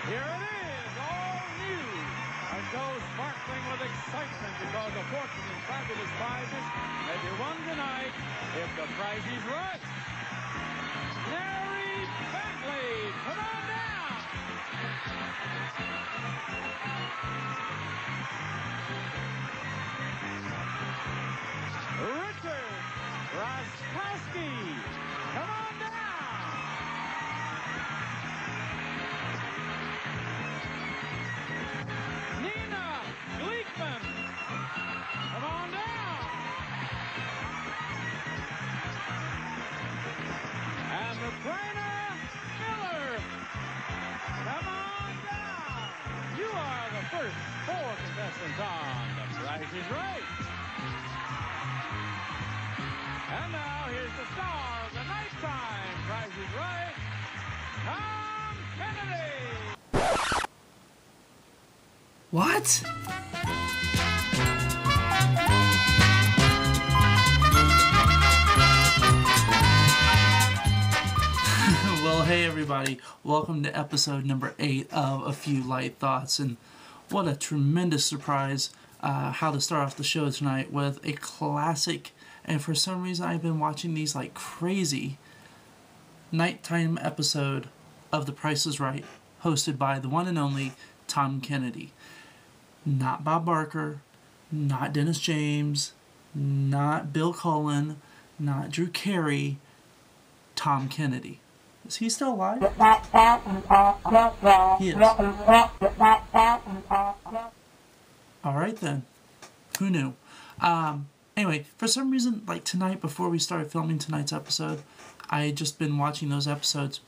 Here it is, all new. A show sparkling with excitement because a fortune in fabulous prizes may be won tonight if the price is right. Larry Bentley, come on down. Richard Raskowski, come on down. Nina Gleekman, come on down. And the trainer, Miller, come on down. You are the first 4 contestants on The Price is Right. And now here's the star of the nighttime Price is Right, Tom Kennedy. What? Well, hey everybody, welcome to episode number 8 of A Few Light Thoughts, and what a tremendous surprise how to start off the show tonight with a classic. And for some reason I've been watching these like crazy nighttime episode of The Price is Right, hosted by the one and only Tom Kennedy. Not Bob Barker, not Dennis James, not Bill Cullen, not Drew Carey, Tom Kennedy. Is he still alive? He is. Alright then. Who knew? Anyway, for some reason, like tonight, before we started filming tonight's episode, I had just been watching those episodes.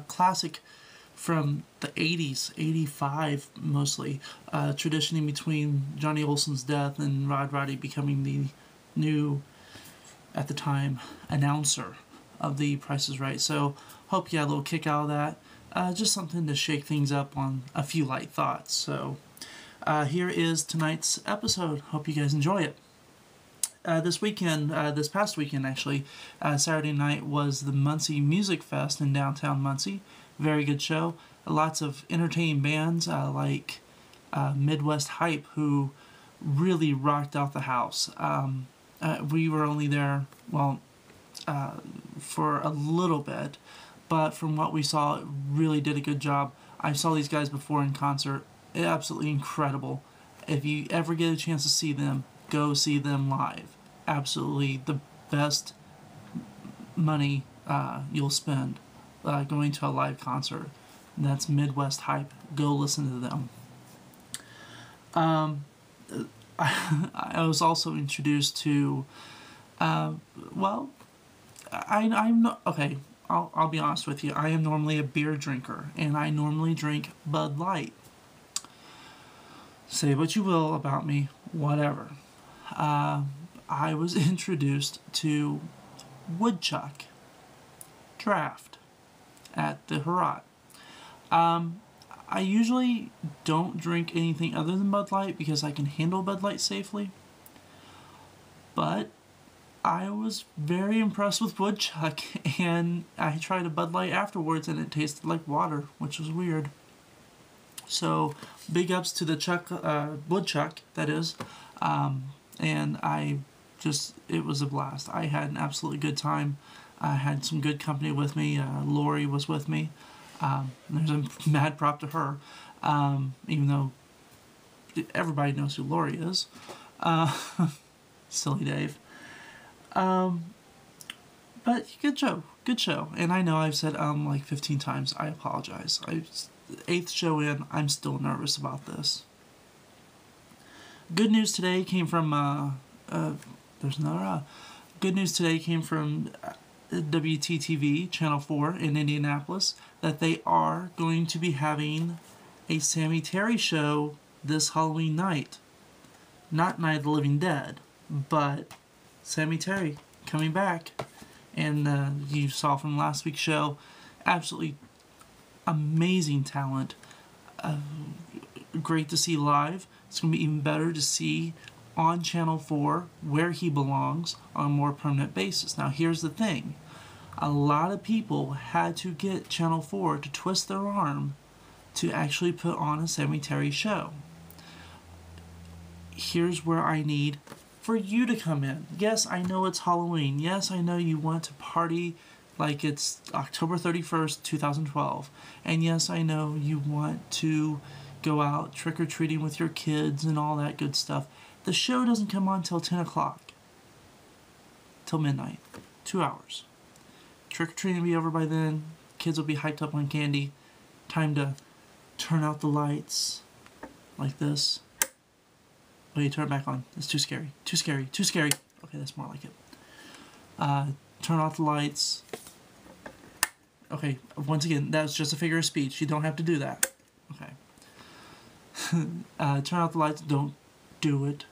Classic from the 80s, 85 mostly, traditioning between Johnny Olsen's death and Rod Roddy becoming the new, at the time, announcer of The Price is Right. So, hope you had a little kick out of that. Just something to shake things up on A Few Light Thoughts. So, here is tonight's episode. Hope you guys enjoy it. This past weekend actually, Saturday night was the Muncie Music Fest in downtown Muncie. Very good show. Lots of entertaining bands like Midwest Hype, who really rocked out the house. We were only there, for a little bit, but from what we saw, it really did a good job. I saw these guys before in concert. Absolutely incredible. If you ever get a chance to see them, go see them live. Absolutely the best money you'll spend going to a live concert. And that's Midwest Hype. Go listen to them. I was also introduced to, I'm not, okay, I'll be honest with you. I am normally a beer drinker, and I normally drink Bud Light. Say what you will about me, whatever. I was introduced to Woodchuck Draft at the Herat. I usually don't drink anything other than Bud Light because I can handle Bud Light safely. But I was very impressed with Woodchuck, and I tried a Bud Light afterwards and it tasted like water, which was weird. So, big ups to the Woodchuck, that is, and it was a blast. I had an absolutely good time. I had some good company with me. Lori was with me. There's a mad prop to her, even though everybody knows who Lori is. Silly Dave. But good show. And I know I've said like 15 times. I apologize. 8th show in, I'm still nervous about this. Good news today came from good news today came from WTTV Channel 4 in Indianapolis, that they are going to be having a Sammy Terry show this Halloween night. Not Night of the Living Dead, but Sammy Terry coming back. And you saw from last week's show, absolutely amazing talent. Great to see live. It's going to be even better to see on Channel 4 where he belongs on a more permanent basis. Now here's the thing. A lot of people had to get Channel 4 to twist their arm to actually put on a Sammy Terry show. Here's where I need for you to come in. Yes, I know it's Halloween. Yes, I know you want to party like it's October 31st, 2012. And yes, I know you want to go out trick-or-treating with your kids and all that good stuff. The show doesn't come on till 10 o'clock. Till midnight. 2 hours. Trick-or-treating will be over by then. Kids will be hyped up on candy. Time to turn out the lights. Like this. Wait, turn it back on. It's too scary. Too scary. Too scary. Okay, that's more like it. Turn off the lights. Okay, once again, that's just a figure of speech. You don't have to do that. Okay. Turn off the lights. Don't do it.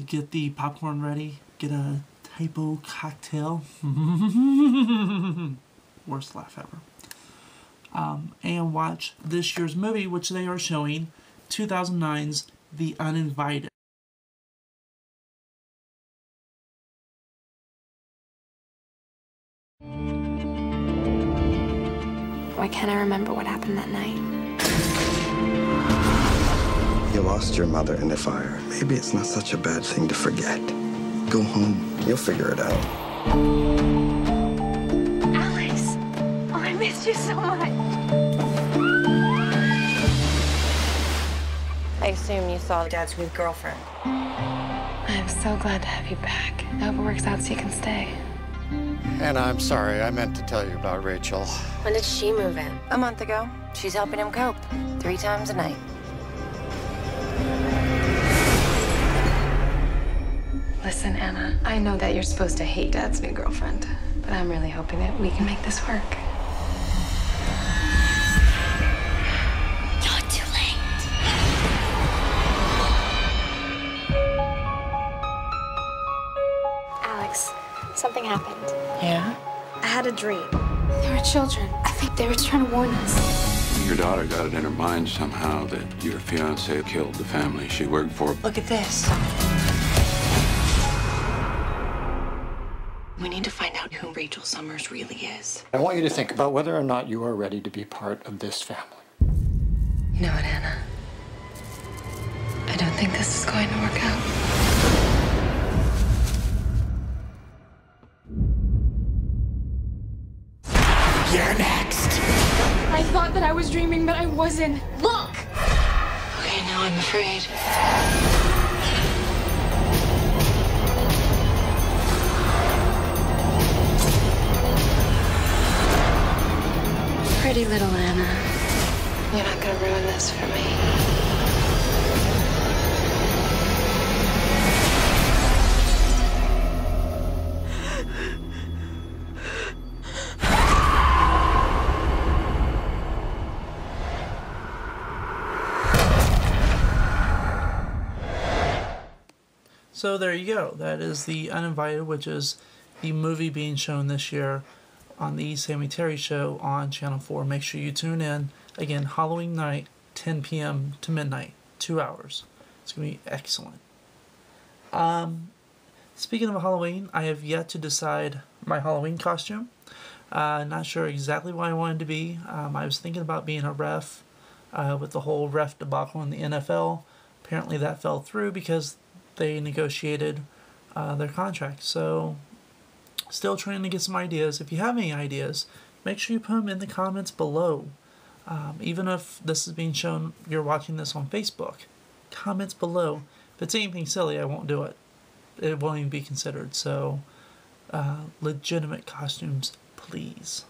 Get the popcorn ready. Get a typo cocktail. Worst laugh ever. And watch this year's movie, which they are showing, 2009's The Uninvited. Why can't I remember what happened that night? You lost your mother in the fire. Maybe it's not such a bad thing to forget. Go home. You'll figure it out. Alex! Oh, I missed you so much. I assume you saw Dad's new girlfriend. I'm so glad to have you back. I hope it works out so you can stay. Anna, I'm sorry. I meant to tell you about Rachel. When did she move in? A month ago. She's helping him cope 3 times a night. Listen, Anna, I know that you're supposed to hate Dad's new girlfriend, but I'm really hoping that we can make this work. You're too late. Alex, something happened. Yeah? I had a dream. There were children. I think they were trying to warn us. Your daughter got it in her mind somehow that your fiancé killed the family she worked for. Look at this. We need to find out who Rachel Summers really is. I want you to think about whether or not you are ready to be part of this family. You know what, Anna? I don't think this is going to work out. You're next. I thought that I was dreaming, but I wasn't. Look! Okay, now I'm afraid. Pretty little Anna. You're not gonna ruin this for me. So there you go. That is The Uninvited, which is the movie being shown this year on the Sammy Terry Show on Channel 4. Make sure you tune in. Again, Halloween night, 10 p.m. to midnight. 2 hours. It's going to be excellent. Speaking of Halloween, I have yet to decide my Halloween costume. Not sure exactly what I wanted to be. I was thinking about being a ref with the whole ref debacle in the NFL. Apparently that fell through because they negotiated their contract. So still trying to get some ideas. If you have any ideas, make sure you put them in the comments below. Even if this is being shown, you're watching this on Facebook, comments below. If it's anything silly, I won't do it. It won't even be considered. So legitimate costumes, please.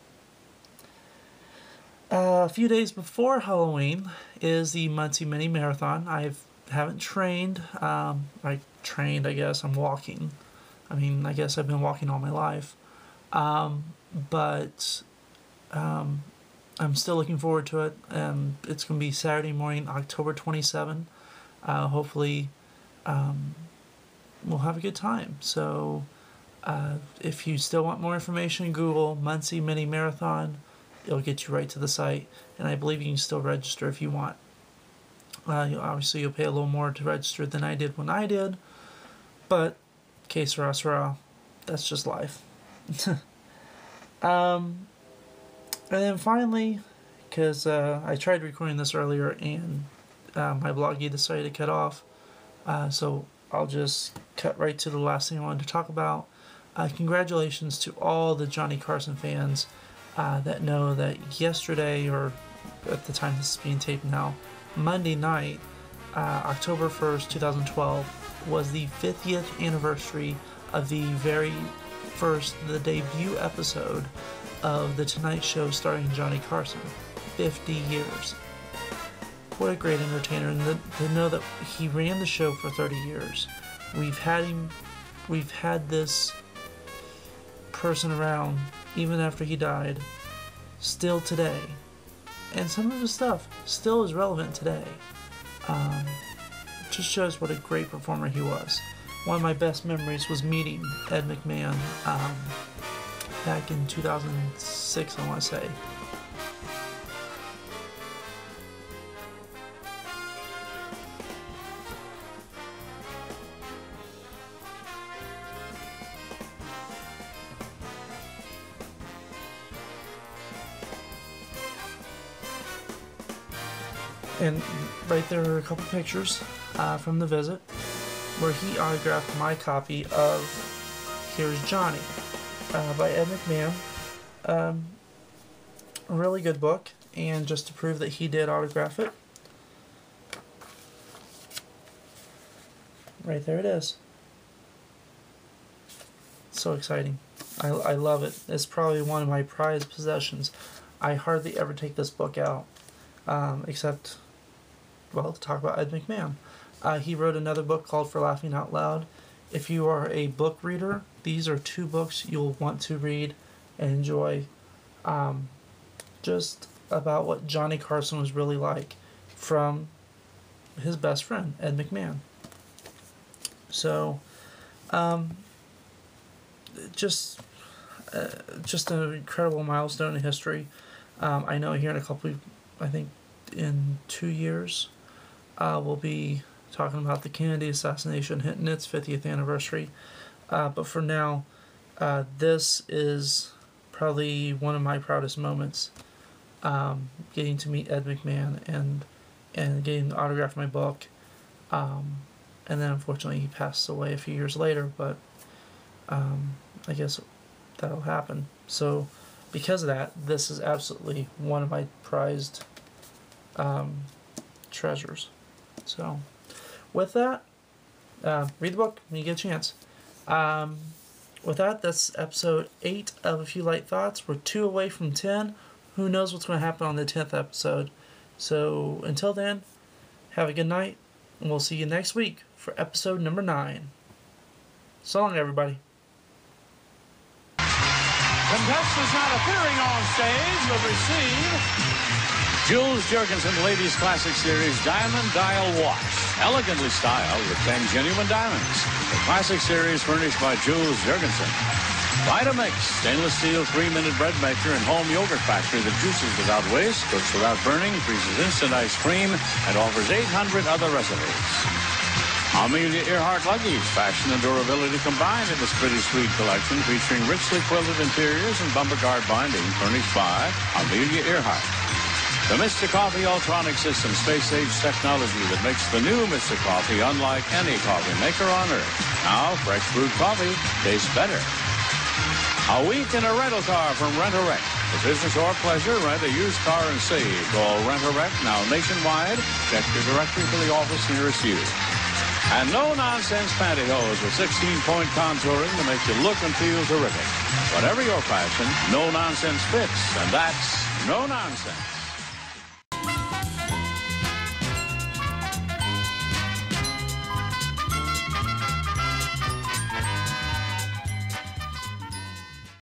A few days before Halloween is the Muncie Mini Marathon. I haven't trained. I trained, I guess. I'm walking. I mean, I guess I've been walking all my life. But I'm still looking forward to it. It's going to be Saturday morning, October 27. Hopefully we'll have a good time. So if you still want more information, Google Muncie Mini Marathon. It'll get you right to the site. And I believe you can still register if you want. Obviously, you'll pay a little more to register than I did when I did. But, que sera, sera. That's just life. And then finally, because I tried recording this earlier and my bloggy decided to cut off, so I'll just cut right to the last thing I wanted to talk about. Congratulations to all the Johnny Carson fans that know that yesterday, or at the time this is being taped now, Monday night, October 1st, 2012, was the 50th anniversary of the very first, the debut episode of The Tonight Show starring Johnny Carson. 50 years. What a great entertainer, and to know that he ran the show for 30 years. We've had this person around even after he died, still today. And some of his stuff still is relevant today. Just shows what a great performer he was. One of my best memories was meeting Ed McMahon back in 2006, I want to say. And right there are a couple pictures from the visit where he autographed my copy of Here's Johnny by Ed McMahon. A really good book, and just to prove that he did autograph it, right there it is. So exciting. I love it. It's probably one of my prized possessions. I hardly ever take this book out, except, well, to talk about Ed McMahon. He wrote another book called For Laughing Out Loud. If you are a book reader, these are two books you'll want to read and enjoy. Just about what Johnny Carson was really like from his best friend, Ed McMahon. So, just an incredible milestone in history. I know here in a couple, I think in 2 years, we'll be talking about the Kennedy assassination hitting its 50th anniversary. But for now, this is probably one of my proudest moments, getting to meet Ed McMahon and getting to autograph my book. And then unfortunately he passed away a few years later, but I guess that'll happen. So because of that, this is absolutely one of my prized treasures. So with that, read the book when you get a chance. With that, that's episode 8 of A Few Light Thoughts. We're 2 away from 10. Who knows what's going to happen on the 10th episode. So until then, have a good night, and we'll see you next week for episode number 9. So long, everybody. Contestants not appearing on stage will receive Jules Jurgensen Ladies Classic Series Diamond Dial Watch. Elegantly styled with 10 genuine diamonds. The Classic Series furnished by Jules Jurgensen. Vitamix, stainless steel 3-minute bread maker and home yogurt factory that juices without waste, cooks without burning, freezes instant ice cream, and offers 800 other recipes. Amelia Earhart Luggage, fashion and durability combined in this pretty sweet collection featuring richly quilted interiors and bumper guard binding furnished by Amelia Earhart. The Mr. Coffee Ultronic System, space-age technology that makes the new Mr. Coffee unlike any coffee maker on Earth. Now, fresh brewed coffee tastes better. A week in a rental car from Rent-A-Wreck. For business or pleasure, rent a used car and save. Call Rent-A-Wreck, now nationwide. Check your directory for the office nearest you. And no-nonsense pantyhose with 16-point contouring to make you look and feel terrific. Whatever your fashion, no-nonsense fits, and that's no-nonsense.